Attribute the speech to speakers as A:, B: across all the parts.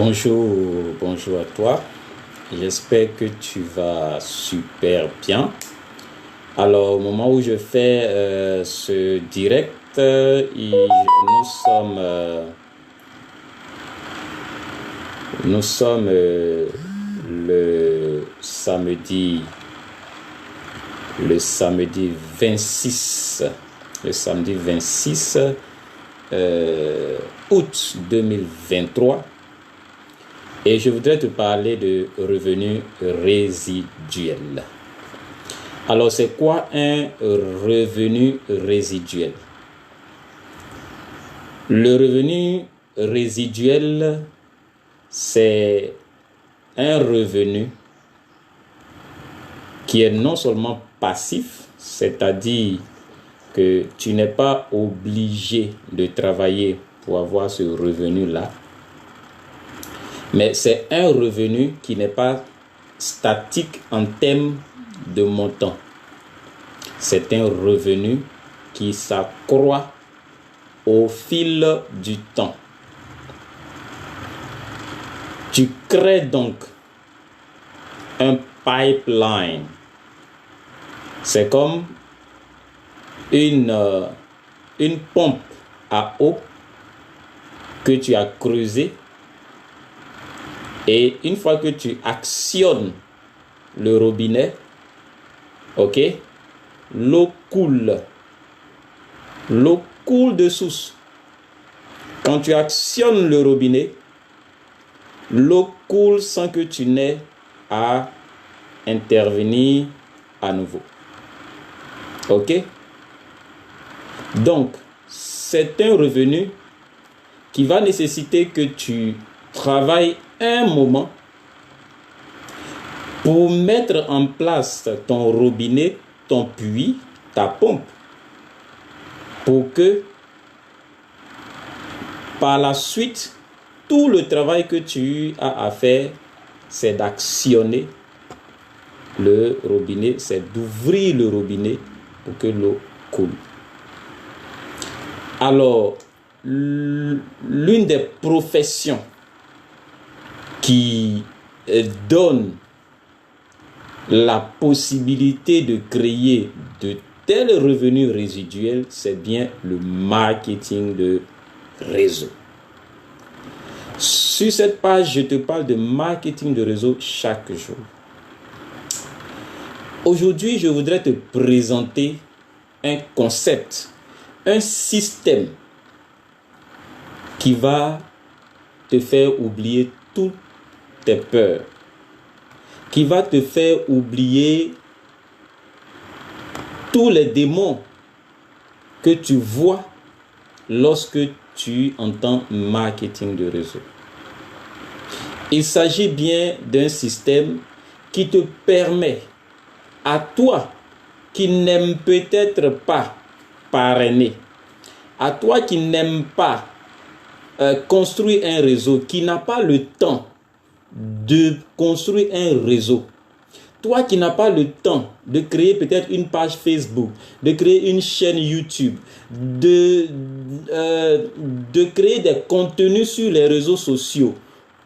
A: Bonjour à toi. J'espère que tu vas super bien. Alors, au moment où je fais ce direct, nous sommes le samedi 26, le samedi 26 août 2023. Et je voudrais te parler de revenus résiduels. Alors, c'est quoi un revenu résiduel? Le revenu résiduel, c'est un revenu qui est non seulement passif, c'est-à-dire que tu n'es pas obligé de travailler pour avoir ce revenu-là, mais c'est un revenu qui n'est pas statique en termes de montant. C'est un revenu qui s'accroît au fil du temps. Tu crées donc un pipeline. C'est comme une pompe à eau que tu as creusée. Et une fois que tu actionnes le robinet, ok, l'eau coule. L'eau coule de source. Quand tu actionnes le robinet, l'eau coule sans que tu n'aies à intervenir à nouveau. Ok? Donc, c'est un revenu qui va nécessiter que tu travailles un moment pour mettre en place ton robinet, ton puits, ta pompe, pour que par la suite, tout le travail que tu as à faire, c'est d'actionner le robinet, c'est d'ouvrir le robinet pour que l'eau coule. Alors, l'une des professions qui donne la possibilité de créer de tels revenus résiduels, c'est bien le marketing de réseau. Sur cette page, je te parle de marketing de réseau chaque jour. Aujourd'hui, je voudrais te présenter un concept, un système qui va te faire oublier toutes tes peurs, qui va te faire oublier tous les démons que tu vois lorsque tu entends marketing de réseau. Il s'agit bien d'un système qui te permet à toi qui n'aime peut-être pas parrainer, à toi qui n'aime pas construire un réseau, qui n'a pas le temps de construire un réseau, toi qui n'as pas le temps de créer peut-être une page Facebook, de créer une chaîne YouTube, de créer des contenus sur les réseaux sociaux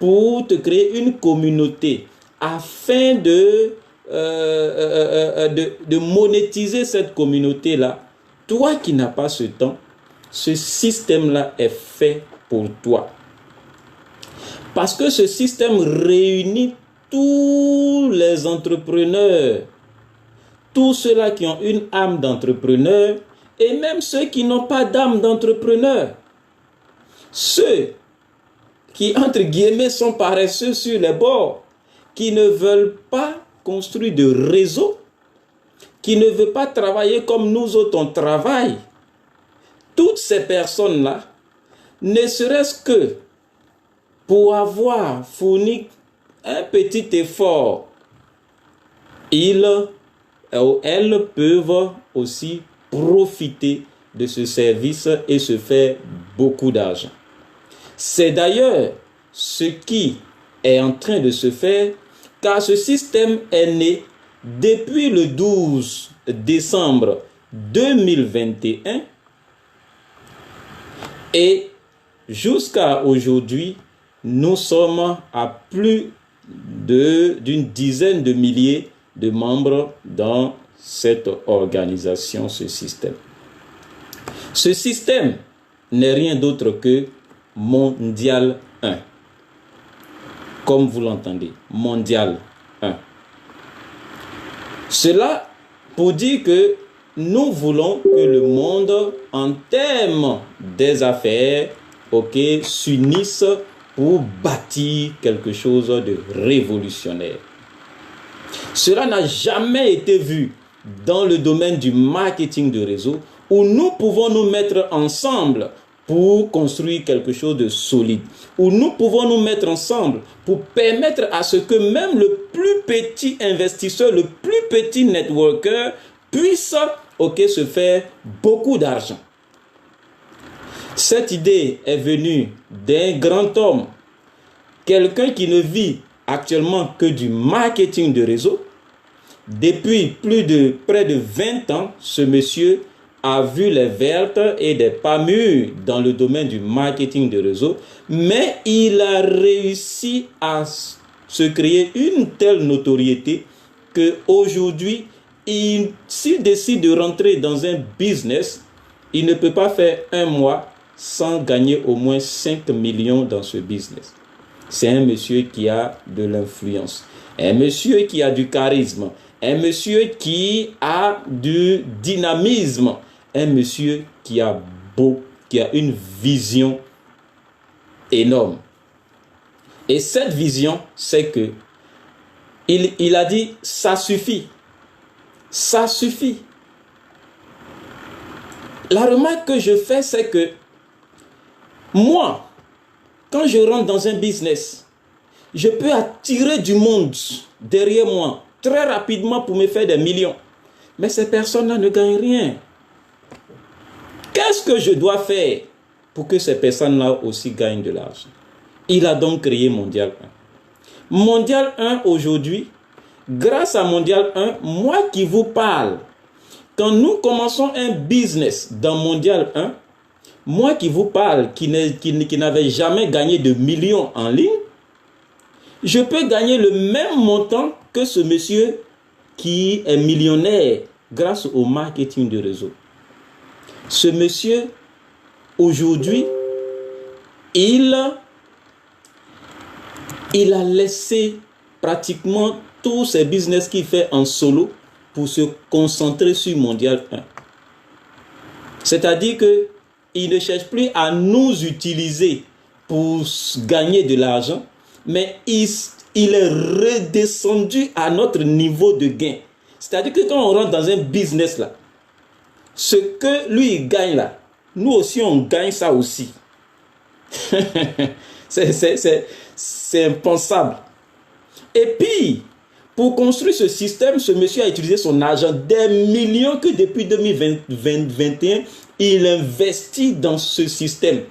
A: pour te créer une communauté afin de monétiser cette communauté-là, toi qui n'as pas ce temps, ce système-là est fait pour toi. Parce que ce système réunit tous les entrepreneurs, tous ceux-là qui ont une âme d'entrepreneur et même ceux qui n'ont pas d'âme d'entrepreneur. Ceux qui, entre guillemets, sont paresseux sur les bords, qui ne veulent pas construire de réseau, qui ne veulent pas travailler comme nous autres on travaille. Toutes ces personnes-là, ne serait-ce que pour avoir fourni un petit effort, ils ou elles peuvent aussi profiter de ce service et se faire beaucoup d'argent. C'est d'ailleurs ce qui est en train de se faire, car ce système est né depuis le 12 décembre 2021 et jusqu'à aujourd'hui, nous sommes à plus d'une dizaine de milliers de membres dans cette organisation, ce système. Ce système n'est rien d'autre que Mondial 1. Comme vous l'entendez, Mondial 1. Cela pour dire que nous voulons que le monde, en termes des affaires, s'unisse pour bâtir quelque chose de révolutionnaire. Cela n'a jamais été vu dans le domaine du marketing de réseau, où nous pouvons nous mettre ensemble pour construire quelque chose de solide, où nous pouvons nous mettre ensemble pour permettre à ce que même le plus petit investisseur, le plus petit networker puisse se faire beaucoup d'argent. Cette idée est venue d'un grand homme, quelqu'un qui ne vit actuellement que du marketing de réseau. Depuis près de 20 ans, ce monsieur a vu les vertes et des pas mûres dans le domaine du marketing de réseau, mais il a réussi à se créer une telle notoriété qu'aujourd'hui, s'il décide de rentrer dans un business, il ne peut pas faire un mois sans gagner au moins 5 millions dans ce business. C'est un monsieur qui a de l'influence, un monsieur qui a du charisme, un monsieur qui a du dynamisme, un monsieur qui a une vision énorme. Et cette vision, c'est que il a dit, ça suffit. Ça suffit. La remarque que je fais, c'est que moi, quand je rentre dans un business, je peux attirer du monde derrière moi très rapidement pour me faire des millions. Mais ces personnes-là ne gagnent rien. Qu'est-ce que je dois faire pour que ces personnes-là aussi gagnent de l'argent? Il a donc créé Mondial 1. Mondial 1 aujourd'hui, grâce à Mondial 1, moi qui vous parle, quand nous commençons un business dans Mondial 1, moi qui vous parle, qui n'avait jamais gagné de millions en ligne, je peux gagner le même montant que ce monsieur qui est millionnaire grâce au marketing de réseau. Ce monsieur, aujourd'hui, il a laissé pratiquement tous ses business qu'il fait en solo pour se concentrer sur Mondial 1. C'est-à-dire que il ne cherche plus à nous utiliser pour gagner de l'argent, mais il est redescendu à notre niveau de gain. C'est-à-dire que quand on rentre dans un business là, ce que lui il gagne là, nous aussi on gagne ça aussi. C'est impensable. Et puis, pour construire ce système, ce monsieur a utilisé son argent, des millions que depuis 2021, il investit dans ce système.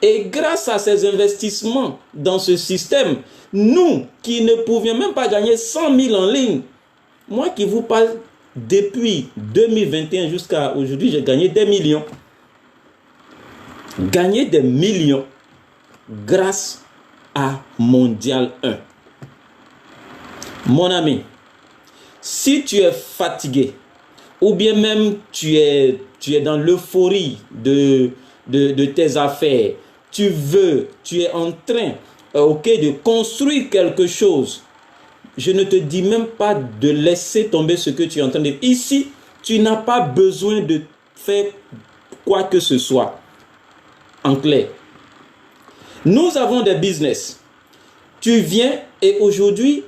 A: Et grâce à ces investissements dans ce système, nous qui ne pouvions même pas gagner 100 000 en ligne, moi qui vous parle, depuis 2021 jusqu'à aujourd'hui, j'ai gagné des millions. Gagné des millions grâce à Mondial 1. Mon ami, si tu es fatigué, ou bien même tu es dans l'euphorie de tes affaires, tu es en train de construire quelque chose, je ne te dis même pas de laisser tomber ce que tu es en train de faire. Ici, tu n'as pas besoin de faire quoi que ce soit. En clair, nous avons des business. Tu viens et aujourd'hui,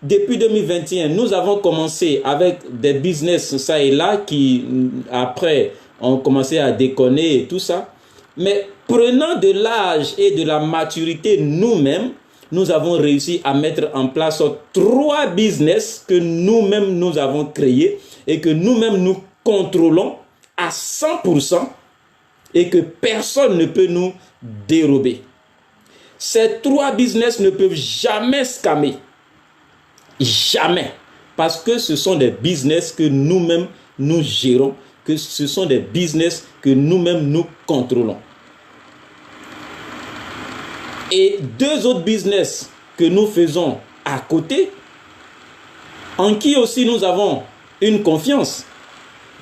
A: depuis 2021, nous avons commencé avec des business ça et là qui, après, ont commencé à déconner et tout ça. Mais prenant de l'âge et de la maturité nous-mêmes, nous avons réussi à mettre en place 3 business que nous-mêmes nous avons créés et que nous-mêmes nous contrôlons à 100% et que personne ne peut nous dérober. Ces 3 business ne peuvent jamais scammer. Jamais. Parce que ce sont des business que nous-mêmes nous gérons, que ce sont des business que nous-mêmes nous contrôlons. Et 2 autres business que nous faisons à côté, en qui aussi nous avons une confiance.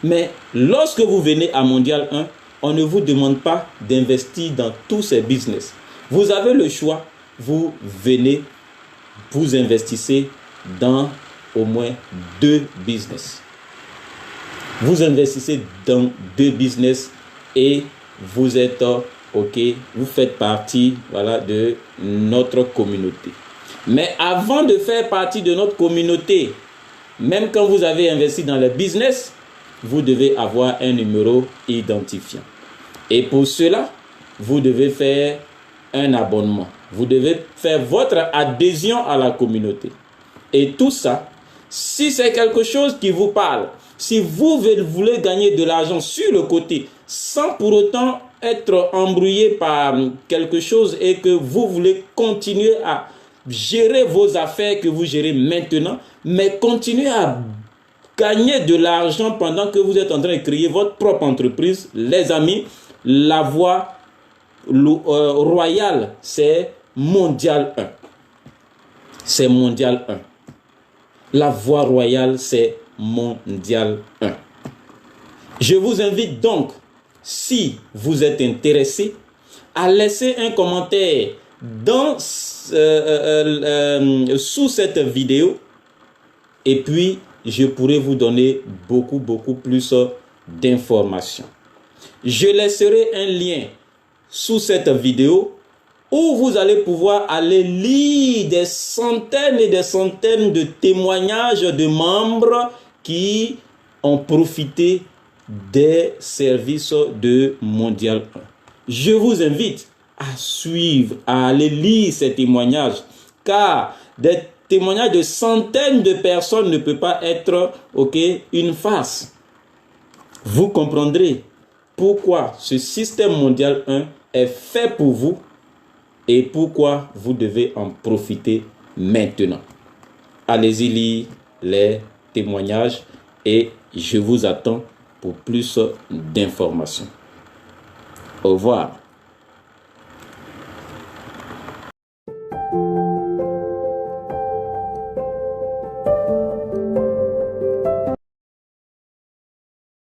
A: Mais lorsque vous venez à Mondial 1, on ne vous demande pas d'investir dans tous ces business. Vous avez le choix, vous venez, vous investissez dans au moins 2 business. Vous investissez dans 2 business et vous êtes OK, vous faites partie, voilà, de notre communauté. Mais avant de faire partie de notre communauté, même quand vous avez investi dans le business, vous devez avoir un numéro identifiant. Et pour cela, vous devez faire un abonnement. Vous devez faire votre adhésion à la communauté. Et tout ça, si c'est quelque chose qui vous parle, si vous voulez gagner de l'argent sur le côté, sans pour autant être embrouillé par quelque chose et que vous voulez continuer à gérer vos affaires que vous gérez maintenant, mais continuer à gagner de l'argent pendant que vous êtes en train de créer votre propre entreprise, les amis, la voie royale, c'est Mondial 1. C'est Mondial 1. La voie royale, c'est Mondial 1. Je vous invite donc, si vous êtes intéressé, à laisser un commentaire sous cette vidéo, et puis je pourrai vous donner beaucoup plus d'informations. Je laisserai un lien sous cette vidéo où vous allez pouvoir aller lire des centaines et des centaines de témoignages de membres qui ont profité des services de Mondial 1. Je vous invite à suivre, à aller lire ces témoignages, car des témoignages de centaines de personnes ne peut pas être une farce. Vous comprendrez pourquoi ce système Mondial 1 est fait pour vous et pourquoi vous devez en profiter maintenant. Allez-y lire les témoignages et je vous attends pour plus d'informations. Au revoir.